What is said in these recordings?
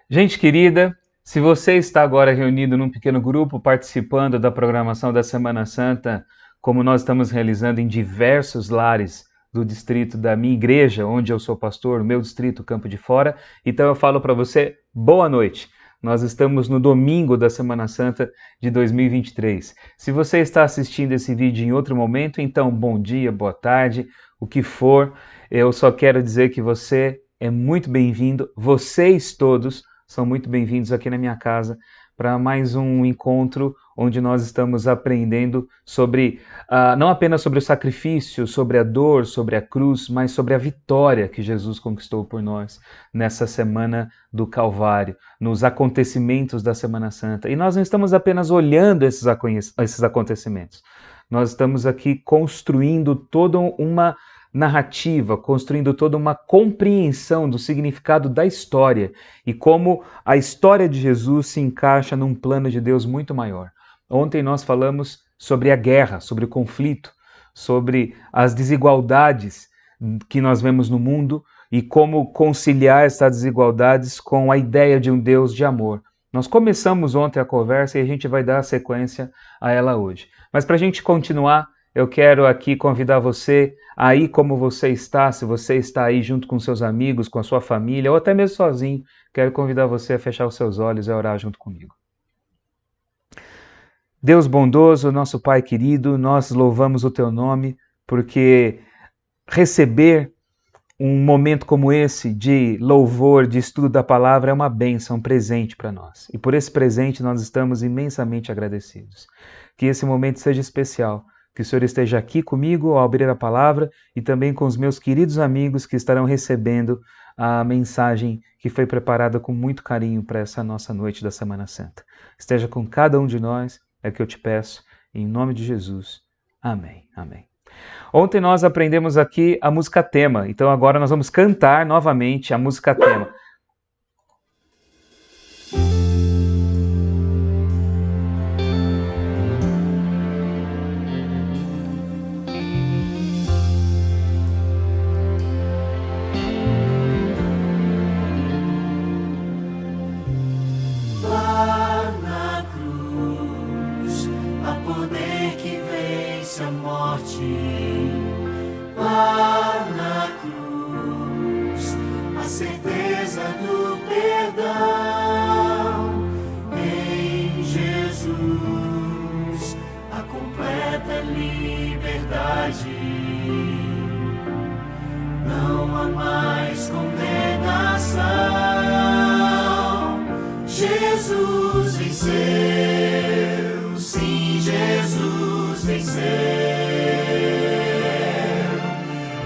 Gente querida, se você está agora reunido num pequeno grupo participando da programação da Semana Santa, como nós estamos realizando em diversos lares do distrito da minha igreja, onde eu sou pastor, o meu distrito Campo de Fora, então eu falo para você, boa noite. Nós estamos no domingo da Semana Santa de 2023. Se você está assistindo esse vídeo em outro momento, então bom dia, boa tarde, o que for. Eu só quero dizer que você é muito bem-vindo, vocês todos são muito bem-vindos aqui na minha casa para mais um encontro onde nós estamos aprendendo sobre, não apenas sobre o sacrifício, sobre a dor, sobre a cruz, mas sobre a vitória que Jesus conquistou por nós nessa semana do Calvário, nos acontecimentos da Semana Santa. E nós não estamos apenas olhando esses acontecimentos, nós estamos aqui construindo toda uma narrativa, construindo toda uma compreensão do significado da história e como a história de Jesus se encaixa num plano de Deus muito maior. Ontem nós falamos sobre a guerra, sobre o conflito, sobre as desigualdades que nós vemos no mundo e como conciliar essas desigualdades com a ideia de um Deus de amor. Nós começamos ontem a conversa e a gente vai dar sequência a ela hoje. Mas para a gente continuar, eu quero aqui convidar você, aí como você está, se você está aí junto com seus amigos, com a sua família, ou até mesmo sozinho, quero convidar você a fechar os seus olhos e a orar junto comigo. Deus bondoso, nosso Pai querido, nós louvamos o Teu nome, porque receber um momento como esse de louvor, de estudo da palavra é uma bênção, um presente para nós. E por esse presente nós estamos imensamente agradecidos. Que esse momento seja especial. Que o Senhor esteja aqui comigo ao abrir a palavra e também com os meus queridos amigos que estarão recebendo a mensagem que foi preparada com muito carinho para essa nossa noite da Semana Santa. Esteja com cada um de nós, é o que eu te peço, em nome de Jesus. Amém. Amém. Ontem nós aprendemos aqui a música tema, então agora nós vamos cantar novamente a música tema.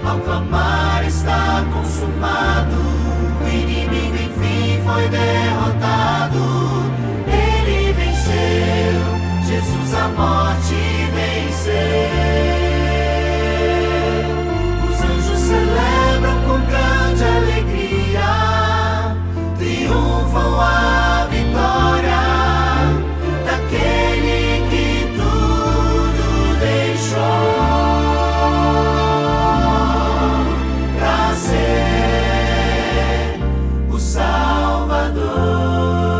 Ao clamar está consumado, o inimigo enfim foi derrotado. Ele venceu, Jesus a morte venceu. Os anjos celebram com grande alegria, triunfam a vitória daquele que tudo deixou. Salvador.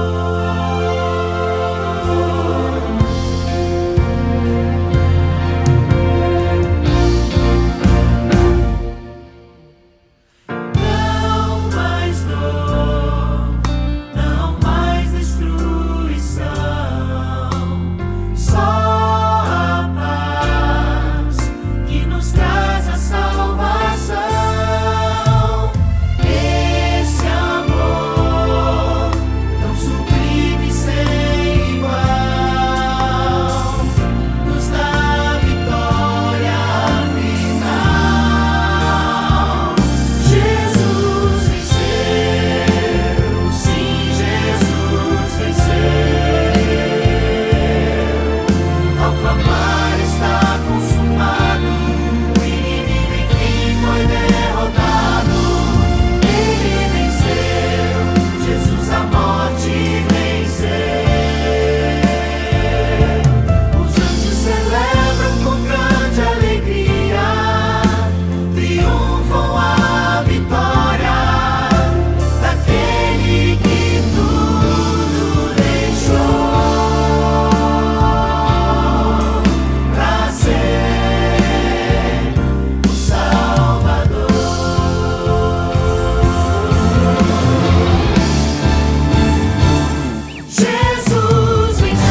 Jesus venceu,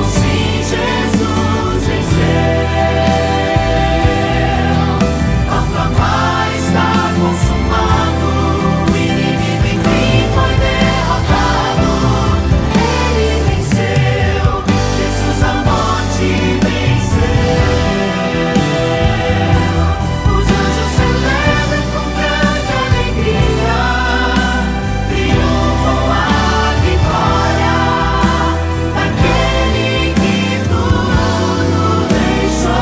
sim, Jesus venceu. A prova está consumado, o inimigo em mim foi derrotado. Ele venceu, Jesus a morte venceu. Os anjos celebram com grande alegria, triunfam a vitória daquele que tudo deixou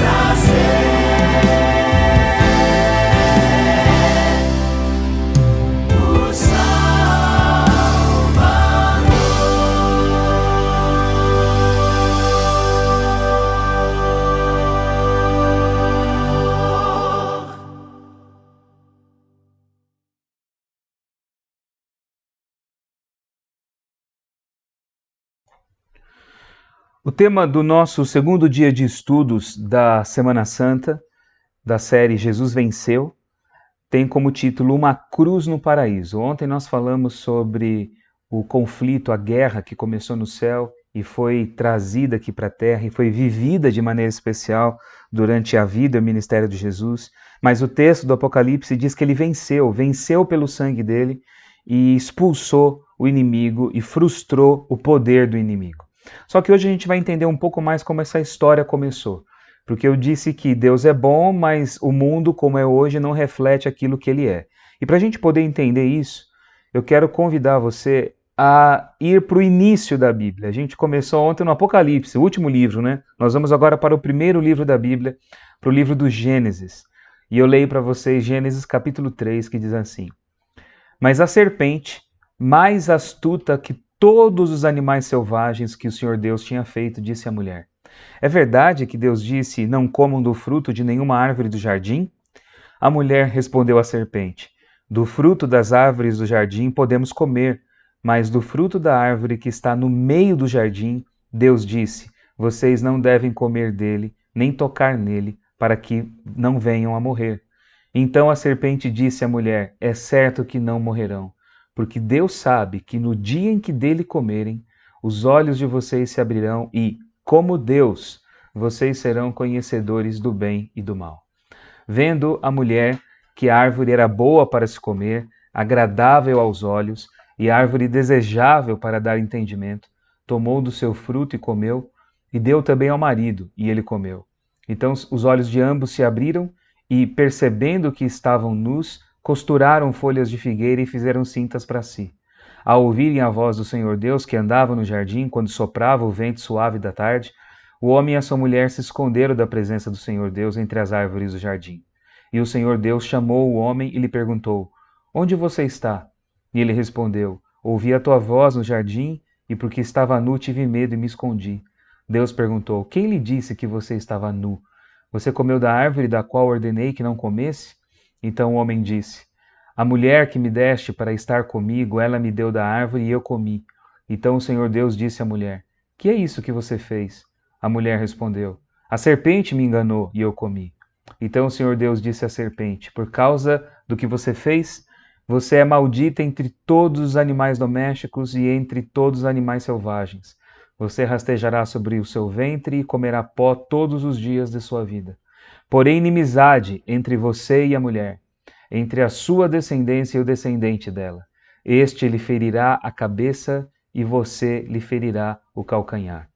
pra ser o Salvador. O tema do nosso segundo dia de estudos da Semana Santa, da série Jesus Venceu, tem como título Uma Cruz no Paraíso. Ontem nós falamos sobre o conflito, a guerra que começou no céu e foi trazida aqui para a terra e foi vivida de maneira especial durante a vida e o ministério de Jesus. Mas o texto do Apocalipse diz que ele venceu pelo sangue dele e expulsou o inimigo e frustrou o poder do inimigo. Só que hoje a gente vai entender um pouco mais como essa história começou. Porque eu disse que Deus é bom, mas o mundo como é hoje não reflete aquilo que ele é. E para a gente poder entender isso, eu quero convidar você a ir para o início da Bíblia. A gente começou ontem no Apocalipse, o último livro, né? Nós vamos agora para o primeiro livro da Bíblia, para o livro do Gênesis. E eu leio para vocês Gênesis capítulo 3, que diz assim: Mas a serpente, mais astuta que todos os animais selvagens que o Senhor Deus tinha feito, disse à mulher: É verdade que Deus disse, não comam do fruto de nenhuma árvore do jardim? A mulher respondeu à serpente: Do fruto das árvores do jardim podemos comer, mas do fruto da árvore que está no meio do jardim, Deus disse, vocês não devem comer dele, nem tocar nele, para que não venham a morrer. Então a serpente disse à mulher: É certo que não morrerão, porque Deus sabe que no dia em que dele comerem, os olhos de vocês se abrirão e, como Deus, vocês serão conhecedores do bem e do mal. Vendo a mulher que a árvore era boa para se comer, agradável aos olhos, e árvore desejável para dar entendimento, tomou do seu fruto e comeu, e deu também ao marido, e ele comeu. Então os olhos de ambos se abriram, e, percebendo que estavam nus, costuraram folhas de figueira e fizeram cintas para si. Ao ouvirem a voz do Senhor Deus, que andava no jardim quando soprava o vento suave da tarde, o homem e a sua mulher se esconderam da presença do Senhor Deus entre as árvores do jardim. E o Senhor Deus chamou o homem e lhe perguntou: Onde você está? E ele respondeu: Ouvi a tua voz no jardim, e porque estava nu tive medo e me escondi. Deus perguntou: Quem lhe disse que você estava nu? Você comeu da árvore da qual ordenei que não comesse? Então o homem disse: A mulher que me deste para estar comigo, ela me deu da árvore e eu comi. Então o Senhor Deus disse à mulher: Que é isso que você fez? A mulher respondeu: A serpente me enganou e eu comi. Então o Senhor Deus disse à serpente: Por causa do que você fez, você é maldita entre todos os animais domésticos e entre todos os animais selvagens. Você rastejará sobre o seu ventre e comerá pó todos os dias de sua vida. Porém, inimizade entre você e a mulher, entre a sua descendência e o descendente dela. Este lhe ferirá a cabeça e você lhe ferirá o calcanhar.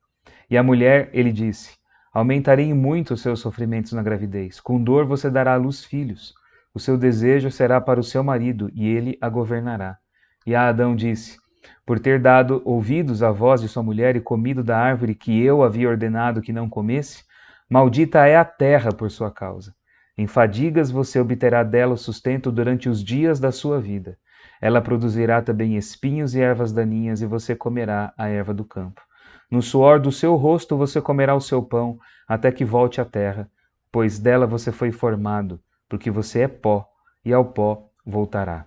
E a mulher, ele disse: Aumentarei muito os seus sofrimentos na gravidez. Com dor você dará à luz filhos. O seu desejo será para o seu marido, e ele a governará. E a Adão disse: Por ter dado ouvidos à voz de sua mulher e comido da árvore que eu havia ordenado que não comesse, maldita é a terra por sua causa. Em fadigas você obterá dela o sustento durante os dias da sua vida. Ela produzirá também espinhos e ervas daninhas, e você comerá a erva do campo. No suor do seu rosto você comerá o seu pão, até que volte à terra, pois dela você foi formado, porque você é pó, e ao pó voltará.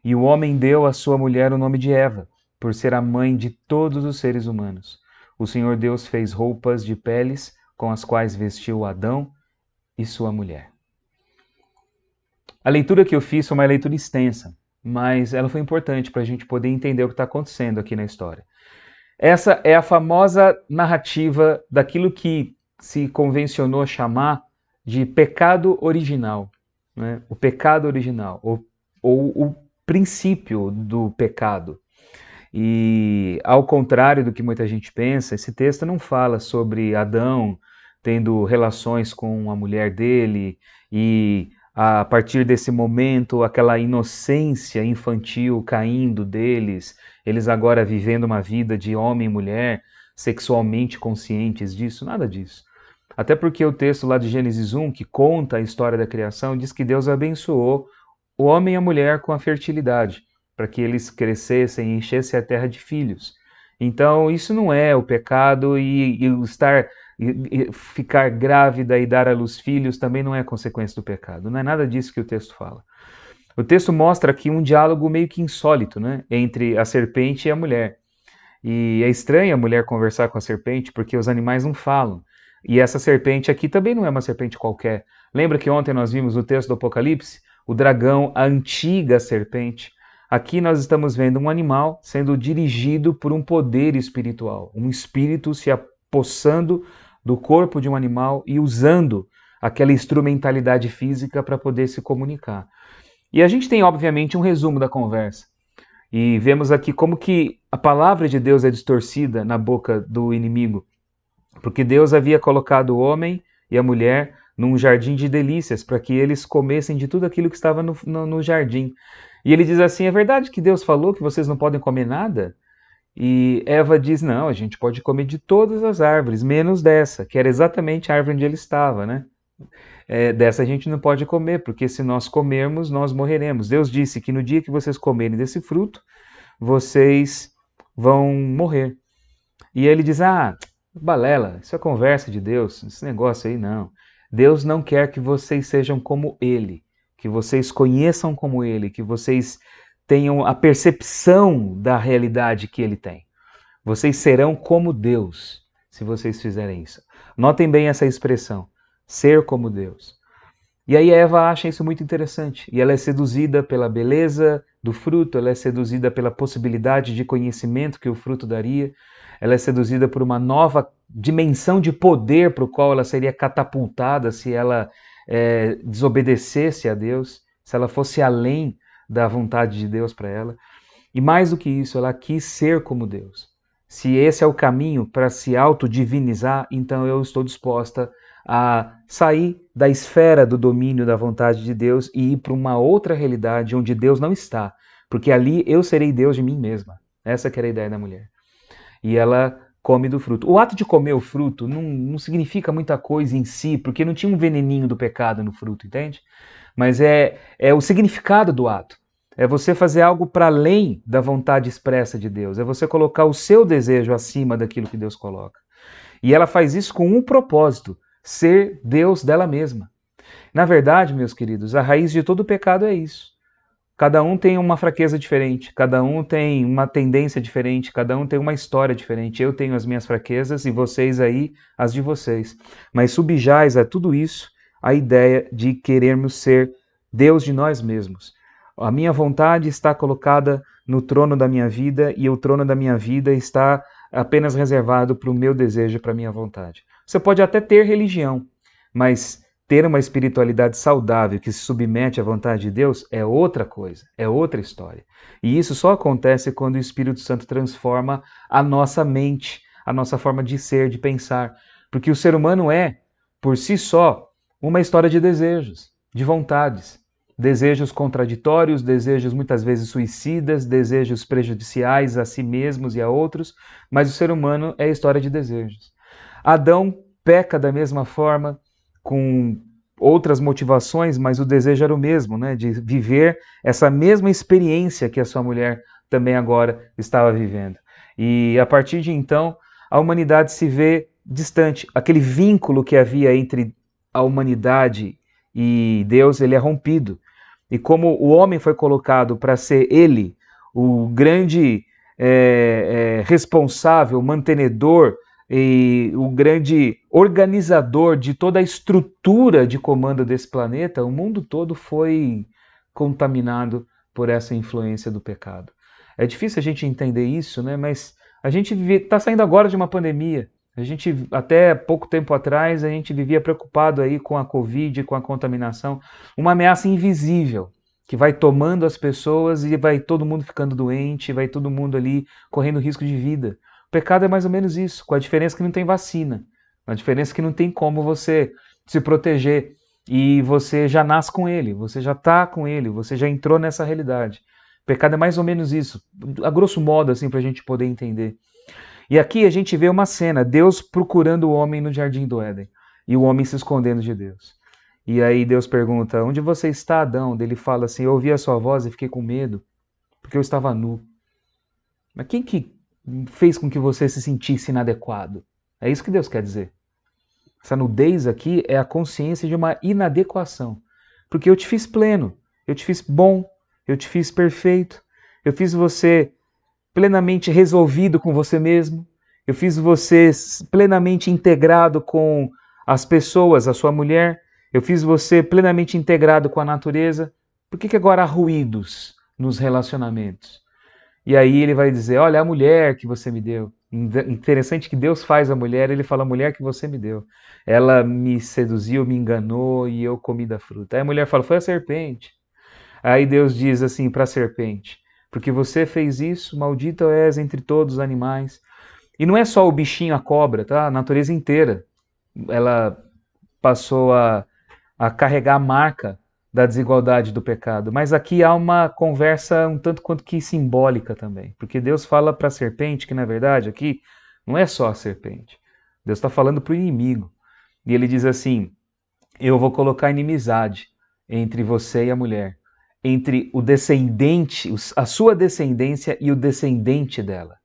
E o homem deu à sua mulher o nome de Eva, por ser a mãe de todos os seres humanos. O Senhor Deus fez roupas de peles, com as quais vestiu Adão e sua mulher. A leitura que eu fiz foi uma leitura extensa, mas ela foi importante para a gente poder entender o que está acontecendo aqui na história. Essa é a famosa narrativa daquilo que se convencionou chamar de pecado original, né? O pecado original, ou o princípio do pecado. E ao contrário do que muita gente pensa, esse texto não fala sobre Adão tendo relações com a mulher dele e a partir desse momento aquela inocência infantil caindo deles, eles agora vivendo uma vida de homem e mulher, sexualmente conscientes disso, nada disso. Até porque o texto lá de Gênesis 1, que conta a história da criação, diz que Deus abençoou o homem e a mulher com a fertilidade, para que eles crescessem e enchessem a terra de filhos. Então, isso não é o pecado e ficar grávida e dar à luz filhos também não é consequência do pecado. Não é nada disso que o texto fala. O texto mostra aqui um diálogo meio que insólito, né, entre a serpente e a mulher. E é estranho a mulher conversar com a serpente porque os animais não falam. E essa serpente aqui também não é uma serpente qualquer. Lembra que ontem nós vimos o texto do Apocalipse? O dragão, a antiga serpente. Aqui nós estamos vendo um animal sendo dirigido por um poder espiritual. Um espírito se apossando do corpo de um animal e usando aquela instrumentalidade física para poder se comunicar. E a gente tem, obviamente, um resumo da conversa. E vemos aqui como que a palavra de Deus é distorcida na boca do inimigo. Porque Deus havia colocado o homem e a mulher num jardim de delícias, para que eles comessem de tudo aquilo que estava no jardim. E ele diz assim, é verdade que Deus falou que vocês não podem comer nada? E Eva diz, não, a gente pode comer de todas as árvores, menos dessa, que era exatamente a árvore onde ele estava, né? Dessa a gente não pode comer, porque se nós comermos, nós morreremos. Deus disse que no dia que vocês comerem desse fruto, vocês vão morrer. E ele diz, balela, isso é conversa de Deus, esse negócio aí não. Deus não quer que vocês sejam como Ele, que vocês conheçam como Ele, que vocês tenham a percepção da realidade que Ele tem. Vocês serão como Deus, se vocês fizerem isso. Notem bem essa expressão, ser como Deus. E aí Eva acha isso muito interessante, e ela é seduzida pela beleza do fruto, ela é seduzida pela possibilidade de conhecimento que o fruto daria, ela é seduzida por uma nova dimensão de poder para o qual ela seria catapultada se ela desobedecesse a Deus, se ela fosse além da vontade de Deus para ela. E mais do que isso, ela quis ser como Deus. Se esse é o caminho para se autodivinizar, então eu estou disposta a sair da esfera do domínio da vontade de Deus e ir para uma outra realidade onde Deus não está, porque ali eu serei Deus de mim mesma. Essa que era a ideia da mulher. E ela come do fruto. O ato de comer o fruto não significa muita coisa em si, porque não tinha um veneninho do pecado no fruto, entende? Mas é o significado do ato. É você fazer algo para além da vontade expressa de Deus. É você colocar o seu desejo acima daquilo que Deus coloca. E ela faz isso com um propósito, ser Deus dela mesma. Na verdade, meus queridos, a raiz de todo pecado é isso. Cada um tem uma fraqueza diferente, cada um tem uma tendência diferente, cada um tem uma história diferente. Eu tenho as minhas fraquezas e vocês aí as de vocês. Mas subjaz a tudo isso a ideia de querermos ser Deus de nós mesmos. A minha vontade está colocada no trono da minha vida e o trono da minha vida está apenas reservado para o meu desejo, para a minha vontade. Você pode até ter religião, mas ter uma espiritualidade saudável que se submete à vontade de Deus é outra coisa, é outra história. E isso só acontece quando o Espírito Santo transforma a nossa mente, a nossa forma de ser, de pensar. Porque o ser humano é, por si só, uma história de desejos, de vontades. Desejos contraditórios, desejos muitas vezes suicidas, desejos prejudiciais a si mesmos e a outros, mas o ser humano é a história de desejos. Adão peca da mesma forma, com outras motivações, mas o desejo era o mesmo, né? De viver essa mesma experiência que a sua mulher também agora estava vivendo. E a partir de então, a humanidade se vê distante. Aquele vínculo que havia entre a humanidade e Deus, ele é rompido. E como o homem foi colocado para ser ele, o grande responsável, mantenedor, e o grande organizador de toda a estrutura de comando desse planeta, o mundo todo foi contaminado por essa influência do pecado. É difícil a gente entender isso, né? Mas a gente está saindo agora de uma pandemia. A gente, até pouco tempo atrás, a gente vivia preocupado aí com a Covid, com a contaminação, uma ameaça invisível, que vai tomando as pessoas e vai todo mundo ficando doente, vai todo mundo ali correndo risco de vida. O pecado é mais ou menos isso, com a diferença que não tem vacina, a diferença que não tem como você se proteger e você já nasce com ele, você já está com ele, você já entrou nessa realidade. O pecado é mais ou menos isso, a grosso modo, assim, para a gente poder entender. E aqui a gente vê uma cena, Deus procurando o homem no jardim do Éden, e o homem se escondendo de Deus. E aí Deus pergunta, onde você está, Adão? Ele fala assim, eu ouvi a sua voz e fiquei com medo, porque eu estava nu. Mas quem que fez com que você se sentisse inadequado? É isso que Deus quer dizer. Essa nudez aqui é a consciência de uma inadequação. Porque eu te fiz pleno, eu te fiz bom, eu te fiz perfeito, eu fiz você plenamente resolvido com você mesmo, eu fiz você plenamente integrado com as pessoas, a sua mulher, eu fiz você plenamente integrado com a natureza. Por que agora há ruídos nos relacionamentos? E aí ele vai dizer, olha, a mulher que você me deu. Interessante que Deus faz a mulher, ele fala, a mulher que você me deu. Ela me seduziu, me enganou e eu comi da fruta. Aí a mulher fala, foi a serpente. Aí Deus diz assim para a serpente, porque você fez isso, maldita és entre todos os animais. E não é só o bichinho, a cobra, tá? A natureza inteira. Ela passou a carregar a marca da desigualdade do pecado. Mas aqui há uma conversa um tanto quanto que simbólica também. Porque Deus fala para a serpente que, na verdade, aqui não é só a serpente. Deus está falando para o inimigo. E ele diz assim, eu vou colocar inimizade entre você e a mulher. Entre o descendente, a sua descendência e o descendente dela.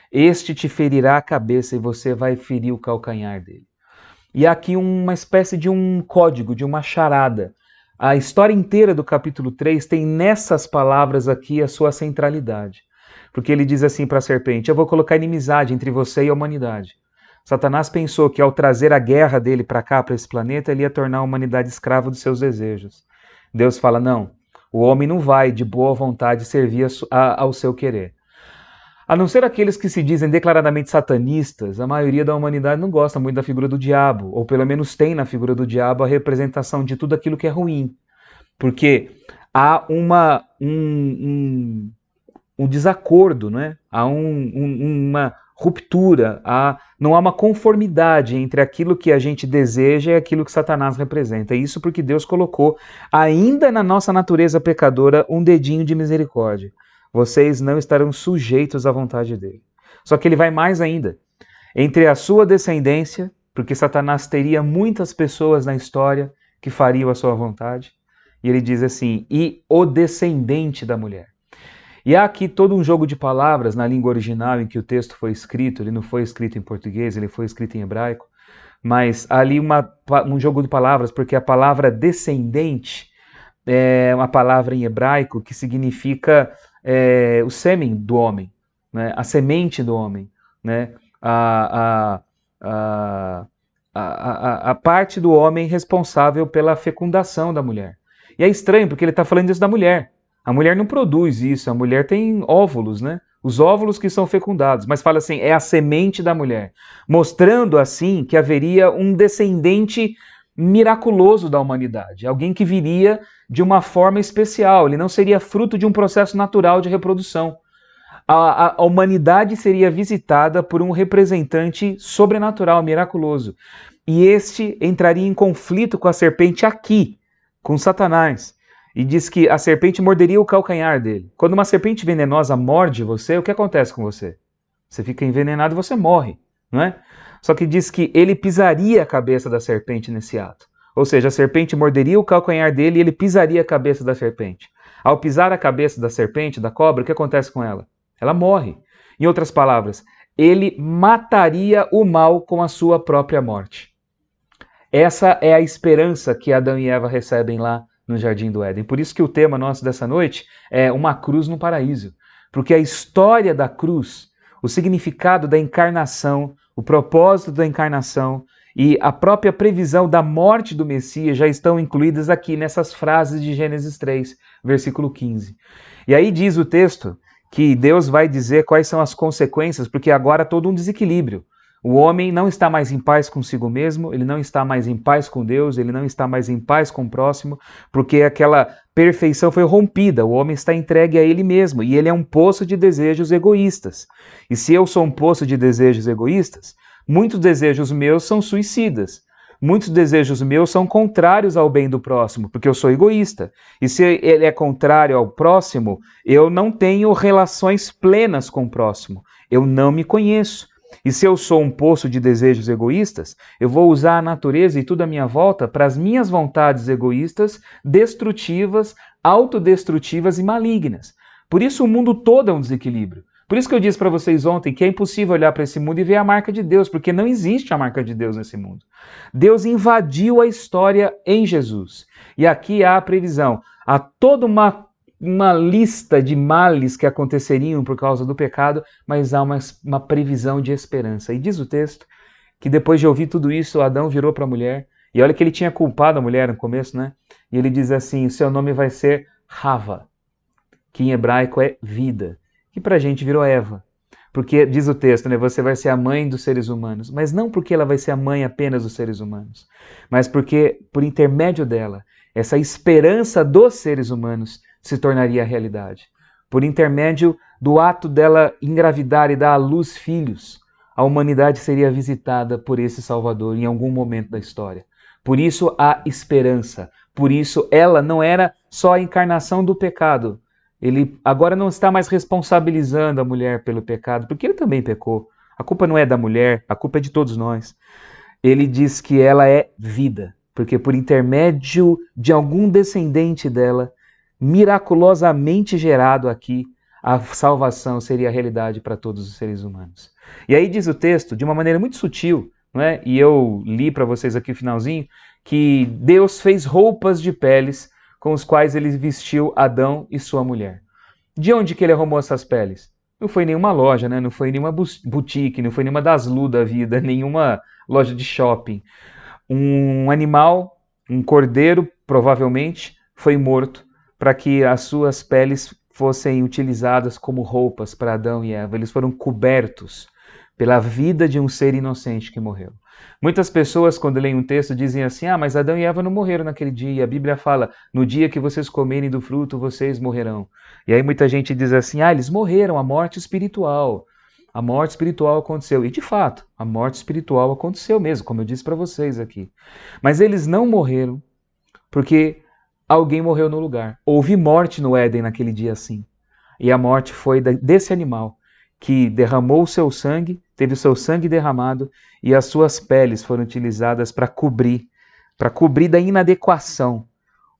Este te ferirá a cabeça e você vai ferir o calcanhar dele. E há aqui uma espécie de um código, de uma charada. A história inteira do capítulo 3 tem nessas palavras aqui a sua centralidade. Porque ele diz assim para a serpente, eu vou colocar inimizade entre você e a humanidade. Satanás pensou que ao trazer a guerra dele para cá, para esse planeta, ele ia tornar a humanidade escrava dos seus desejos. Deus fala, não, o homem não vai de boa vontade servir ao seu querer. A não ser aqueles que se dizem declaradamente satanistas, a maioria da humanidade não gosta muito da figura do diabo, ou pelo menos tem na figura do diabo a representação de tudo aquilo que é ruim. Porque há um desacordo, né? Há uma ruptura, não há uma conformidade entre aquilo que a gente deseja e aquilo que Satanás representa. Isso porque Deus colocou, ainda na nossa natureza pecadora, um dedinho de misericórdia. Vocês não estarão sujeitos à vontade dele. Só que ele vai mais ainda. Entre a sua descendência, porque Satanás teria muitas pessoas na história que fariam a sua vontade, e ele diz assim, e o descendente da mulher. E há aqui todo um jogo de palavras na língua original em que o texto foi escrito, ele não foi escrito em português, ele foi escrito em hebraico, mas há ali um jogo de palavras, porque a palavra descendente é uma palavra em hebraico que significa o sêmen do homem, né? A semente do homem, né? A parte do homem responsável pela fecundação da mulher. E é estranho, porque ele está falando isso da mulher. A mulher não produz isso, a mulher tem óvulos, né? Os óvulos que são fecundados, mas fala assim, é a semente da mulher, mostrando assim que haveria um descendente miraculoso da humanidade, alguém que viria de uma forma especial, ele não seria fruto de um processo natural de reprodução. A humanidade seria visitada por um representante sobrenatural, miraculoso. E este entraria em conflito com a serpente aqui, com Satanás. E diz que a serpente morderia o calcanhar dele. Quando uma serpente venenosa morde você, o que acontece com você? Você fica envenenado e você morre, não é? Só que diz que ele pisaria a cabeça da serpente nesse ato. Ou seja, a serpente morderia o calcanhar dele e ele pisaria a cabeça da serpente. Ao pisar a cabeça da serpente, da cobra, o que acontece com ela? Ela morre. Em outras palavras, ele mataria o mal com a sua própria morte. Essa é a esperança que Adão e Eva recebem lá no Jardim do Éden. Por isso que o tema nosso dessa noite é uma cruz no paraíso. Porque a história da cruz, o significado da encarnação, o propósito da encarnação E a própria previsão da morte do Messias já estão incluídas aqui nessas frases de Gênesis 3, versículo 15. E aí diz o texto que Deus vai dizer quais são as consequências, porque agora há todo um desequilíbrio. O homem não está mais em paz consigo mesmo, ele não está mais em paz com Deus, ele não está mais em paz com o próximo, porque aquela perfeição foi rompida, o homem está entregue a ele mesmo, e ele é um poço de desejos egoístas. E se eu sou um poço de desejos egoístas, muitos desejos meus são suicidas. Muitos desejos meus são contrários ao bem do próximo, porque eu sou egoísta. E se ele é contrário ao próximo, eu não tenho relações plenas com o próximo. Eu não me conheço. E se eu sou um poço de desejos egoístas, eu vou usar a natureza e tudo à minha volta para as minhas vontades egoístas, destrutivas, autodestrutivas e malignas. Por isso o mundo todo é um desequilíbrio. Por isso que eu disse para vocês ontem que é impossível olhar para esse mundo e ver a marca de Deus, porque não existe a marca de Deus nesse mundo. Deus invadiu a história em Jesus. E aqui há a previsão. Há toda uma lista de males que aconteceriam por causa do pecado, mas há uma previsão de esperança. E diz o texto que depois de ouvir tudo isso, Adão virou para a mulher, e olha que ele tinha culpado a mulher no começo, né? E ele diz assim, seu nome vai ser Rava, que em hebraico é vida, que para a gente virou Eva. Porque, diz o texto, né, você vai ser a mãe dos seres humanos, mas não porque ela vai ser a mãe apenas dos seres humanos, mas porque, por intermédio dela, essa esperança dos seres humanos se tornaria realidade. Por intermédio do ato dela engravidar e dar à luz filhos, a humanidade seria visitada por esse Salvador em algum momento da história. Por isso há esperança. Por isso ela não era só a encarnação do pecado. Ele agora não está mais responsabilizando a mulher pelo pecado, porque ele também pecou. A culpa não é da mulher, a culpa é de todos nós. Ele diz que ela é vida, porque por intermédio de algum descendente dela, miraculosamente gerado aqui, a salvação seria a realidade para todos os seres humanos. E aí diz o texto, de uma maneira muito sutil, não é? E eu li para vocês aqui o finalzinho, que Deus fez roupas de peles com os quais ele vestiu Adão e sua mulher. De onde que ele arrumou essas peles? Não foi nenhuma loja, né? Não foi nenhuma boutique, não foi nenhuma das Lu da vida, nenhuma loja de shopping. Um animal, um cordeiro, provavelmente, foi morto para que as suas peles fossem utilizadas como roupas para Adão e Eva. Eles foram cobertos pela vida de um ser inocente que morreu. Muitas pessoas, quando leem um texto, dizem assim, mas Adão e Eva não morreram naquele dia. E a Bíblia fala, no dia que vocês comerem do fruto, vocês morrerão. E aí muita gente diz assim, eles morreram, a morte espiritual. A morte espiritual aconteceu. E de fato, a morte espiritual aconteceu mesmo, como eu disse para vocês aqui. Mas eles não morreram porque alguém morreu no lugar. Houve morte no Éden naquele dia assim. E a morte foi desse animal que derramou o seu sangue, teve o seu sangue derramado e as suas peles foram utilizadas para cobrir da inadequação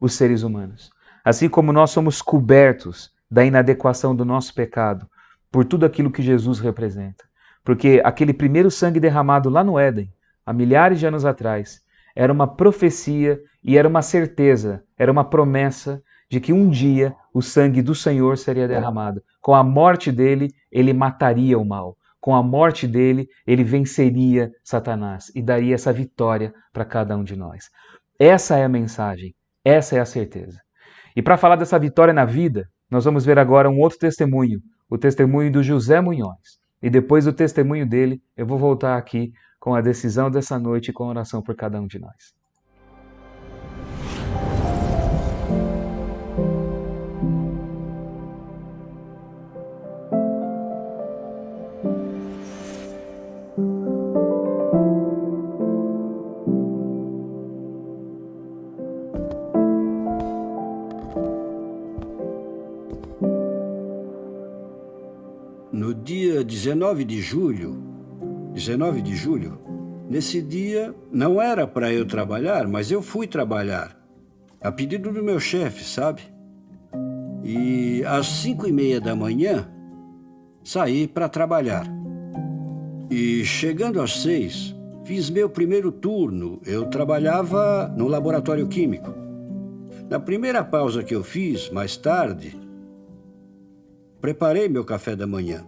os seres humanos. Assim como nós somos cobertos da inadequação do nosso pecado por tudo aquilo que Jesus representa. Porque aquele primeiro sangue derramado lá no Éden, há milhares de anos atrás, era uma profecia e era uma certeza, era uma promessa de que um dia o sangue do Senhor seria derramado. Com a morte dele, ele mataria o mal. Com a morte dele, ele venceria Satanás e daria essa vitória para cada um de nós. Essa é a mensagem, essa é a certeza. E para falar dessa vitória na vida, nós vamos ver agora um outro testemunho, o testemunho do José Munhoz. E depois do testemunho dele, eu vou voltar aqui com a decisão dessa noite e com a oração por cada um de nós. No dia 19 de julho, nesse dia não era para eu trabalhar, mas eu fui trabalhar, a pedido do meu chefe, sabe? E às 5:30 da manhã, saí para trabalhar. E chegando às 6, fiz meu primeiro turno. Eu trabalhava no laboratório químico. Na primeira pausa que eu fiz, mais tarde, preparei meu café da manhã.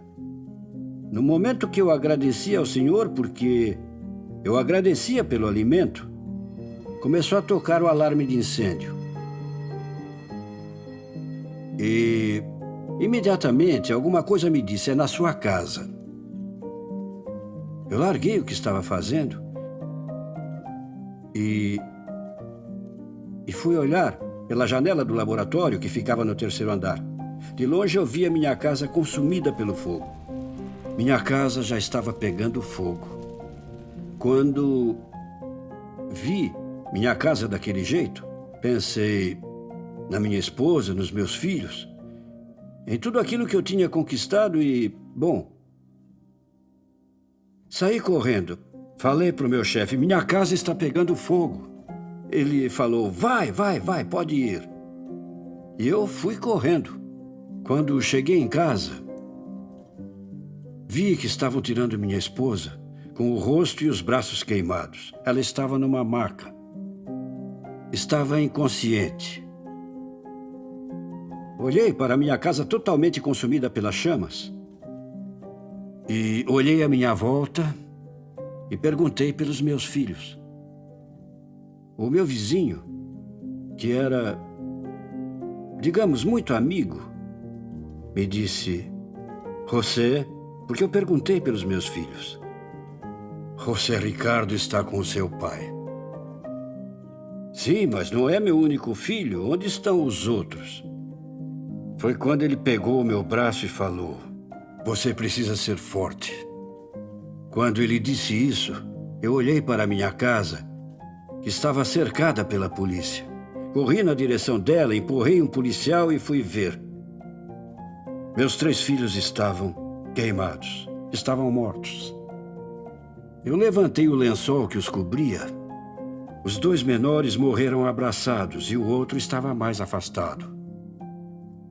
No momento que eu agradeci ao Senhor, porque eu agradecia pelo alimento, começou a tocar o alarme de incêndio. E imediatamente alguma coisa me disse: é na sua casa. Eu larguei o que estava fazendo e fui olhar pela janela do laboratório que ficava no 3º andar. De longe eu via minha casa consumida pelo fogo. Minha casa já estava pegando fogo. Quando vi minha casa daquele jeito, pensei na minha esposa, nos meus filhos, em tudo aquilo que eu tinha conquistado e, bom, saí correndo. Falei para o meu chefe: minha casa está pegando fogo. Ele falou: vai, pode ir. E eu fui correndo. Quando cheguei em casa, vi que estavam tirando minha esposa com o rosto e os braços queimados. Ela estava numa maca. Estava inconsciente. Olhei para minha casa totalmente consumida pelas chamas e olhei à minha volta e perguntei pelos meus filhos. O meu vizinho, que era, digamos, muito amigo, me disse: José, porque eu perguntei pelos meus filhos. José Ricardo está com o seu pai. Sim, mas não é meu único filho. Onde estão os outros? Foi quando ele pegou o meu braço e falou: você precisa ser forte. Quando ele disse isso, eu olhei para a minha casa, que estava cercada pela polícia. Corri na direção dela, empurrei um policial e fui ver. Meus 3 filhos estavam queimados, estavam mortos. Eu levantei o lençol que os cobria. Os 2 menores morreram abraçados e o outro estava mais afastado.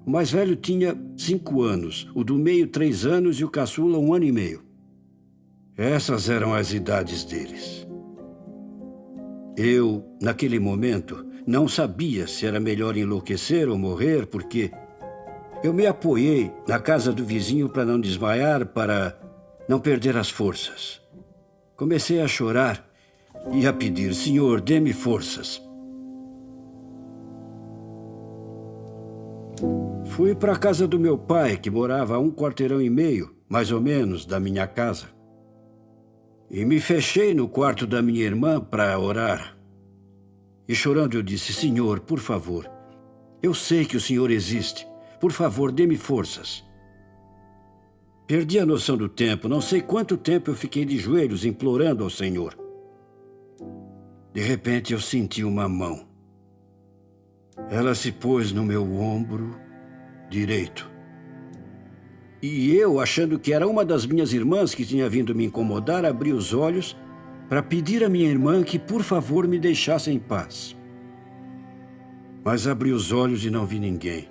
O mais velho tinha 5 anos, o do meio 3 anos e o caçula 1 ano e meio. Essas eram as idades deles. Eu, naquele momento, não sabia se era melhor enlouquecer ou morrer, porque eu me apoiei na casa do vizinho para não desmaiar, para não perder as forças. Comecei a chorar e a pedir: Senhor, dê-me forças. Fui para a casa do meu pai, que morava a 1 quarteirão e meio, mais ou menos, da minha casa. E me fechei no quarto da minha irmã para orar. E chorando eu disse: Senhor, por favor, eu sei que o Senhor existe. Por favor, dê-me forças. Perdi a noção do tempo. Não sei quanto tempo eu fiquei de joelhos implorando ao Senhor. De repente eu senti uma mão. Ela se pôs no meu ombro direito. E eu, achando que era uma das minhas irmãs que tinha vindo me incomodar, abri os olhos para pedir à minha irmã que, por favor, me deixasse em paz. Mas abri os olhos e não vi ninguém.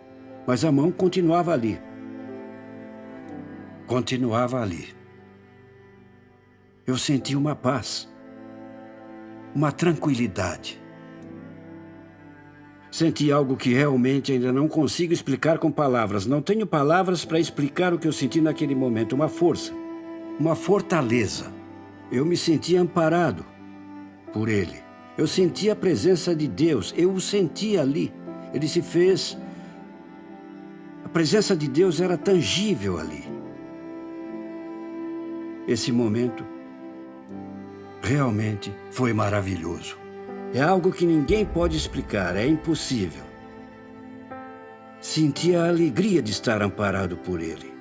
Mas a mão continuava ali. Continuava ali. Eu senti uma paz, uma tranquilidade. Senti algo que realmente ainda não consigo explicar com palavras. Não tenho palavras para explicar o que eu senti naquele momento. Uma força, uma fortaleza. Eu me senti amparado por Ele. Eu senti a presença de Deus. Eu o senti ali. Ele se fez... A presença de Deus era tangível ali. Esse momento realmente foi maravilhoso. É algo que ninguém pode explicar, é impossível. Senti a alegria de estar amparado por Ele.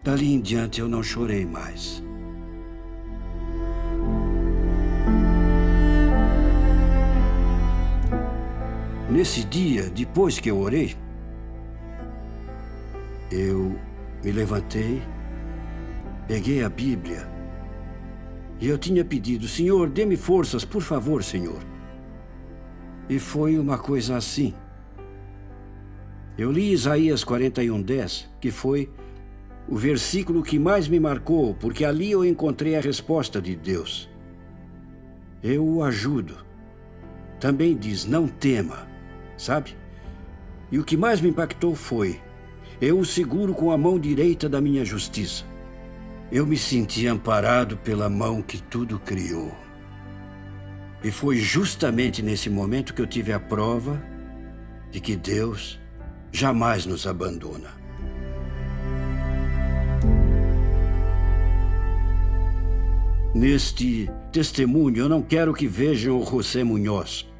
Dali em diante eu não chorei mais. Nesse dia, depois que eu orei, eu me levantei, peguei a Bíblia e eu tinha pedido: Senhor, dê-me forças, por favor, Senhor. E foi uma coisa assim. Eu li Isaías 41:10, que foi o versículo que mais me marcou, porque ali eu encontrei a resposta de Deus. Eu o ajudo. Também diz: não tema, sabe? E o que mais me impactou foi: eu o seguro com a mão direita da minha justiça. eu me senti amparado pela mão que tudo criou. E foi justamente nesse momento que eu tive a prova de que Deus jamais nos abandona. Neste testemunho, eu não quero que vejam o José Munhoz.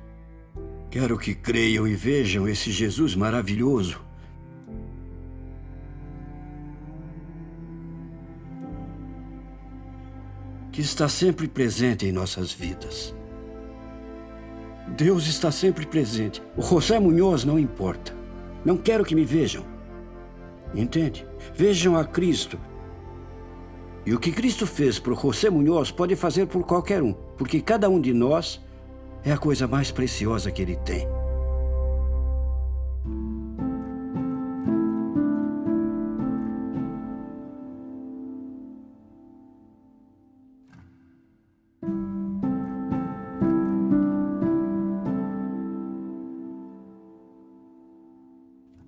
Quero que creiam e vejam esse Jesus maravilhoso. Que está sempre presente em nossas vidas. Deus está sempre presente. O José Munhoz não importa. Não quero que me vejam. Entende? Vejam a Cristo. E o que Cristo fez para o José Munhoz pode fazer por qualquer um, porque cada um de nós é a coisa mais preciosa que ele tem.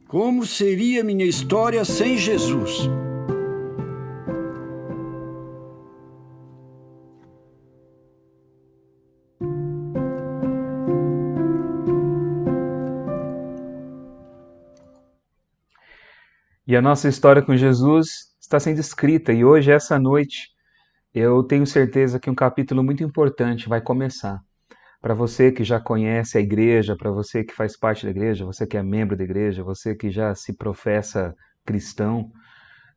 Como seria minha história sem Jesus? E a nossa história com Jesus está sendo escrita, e hoje, essa noite, eu tenho certeza que um capítulo muito importante vai começar. Para você que já conhece a igreja, para você que faz parte da igreja, você que é membro da igreja, você que já se professa cristão,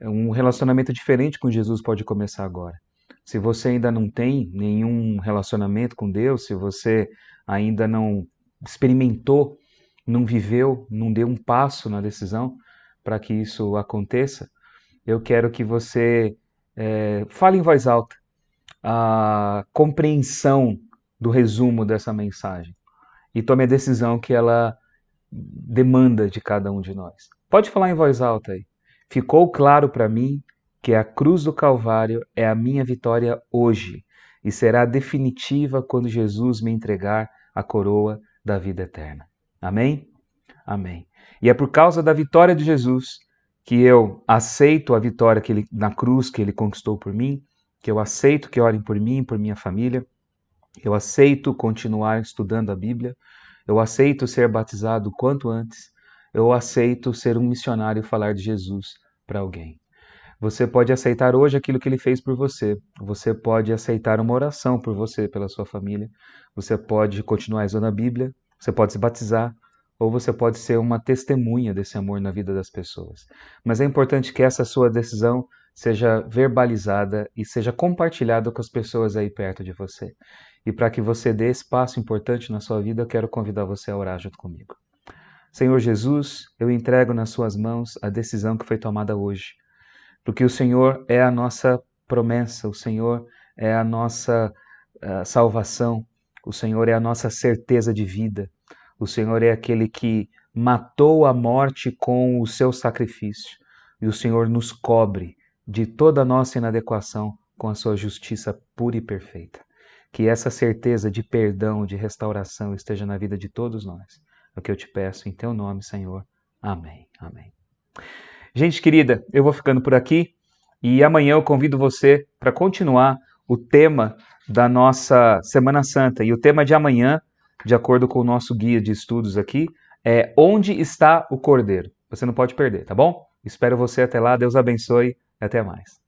um relacionamento diferente com Jesus pode começar agora. Se você ainda não tem nenhum relacionamento com Deus, se você ainda não experimentou, não viveu, não deu um passo na decisão para que isso aconteça, eu quero que você fale em voz alta a compreensão do resumo dessa mensagem e tome a decisão que ela demanda de cada um de nós. Pode falar em voz alta aí. Ficou claro para mim que a cruz do Calvário é a minha vitória hoje e será definitiva quando Jesus me entregar a coroa da vida eterna. Amém? Amém. E é por causa da vitória de Jesus que eu aceito a vitória na cruz que ele conquistou por mim, que eu aceito que orem por mim, por minha família, eu aceito continuar estudando a Bíblia, eu aceito ser batizado o quanto antes, eu aceito ser um missionário e falar de Jesus para alguém. Você pode aceitar hoje aquilo que ele fez por você, você pode aceitar uma oração por você, pela sua família, você pode continuar estudando a Bíblia, você pode se batizar, ou você pode ser uma testemunha desse amor na vida das pessoas. Mas é importante que essa sua decisão seja verbalizada e seja compartilhada com as pessoas aí perto de você. E para que você dê esse passo importante na sua vida, eu quero convidar você a orar junto comigo. Senhor Jesus, eu entrego nas suas mãos a decisão que foi tomada hoje. Porque o Senhor é a nossa promessa, o Senhor é a nossa salvação, o Senhor é a nossa certeza de vida, o Senhor é aquele que matou a morte com o seu sacrifício. E o Senhor nos cobre de toda a nossa inadequação com a sua justiça pura e perfeita. Que essa certeza de perdão, de restauração esteja na vida de todos nós. É o que eu te peço em teu nome, Senhor. Amém. Amém. Gente querida, eu vou ficando por aqui e amanhã eu convido você para continuar o tema da nossa Semana Santa. E o tema de amanhã, de acordo com o nosso guia de estudos aqui, é Onde está o Cordeiro? Você não pode perder, tá bom? Espero você até lá, Deus abençoe e até mais.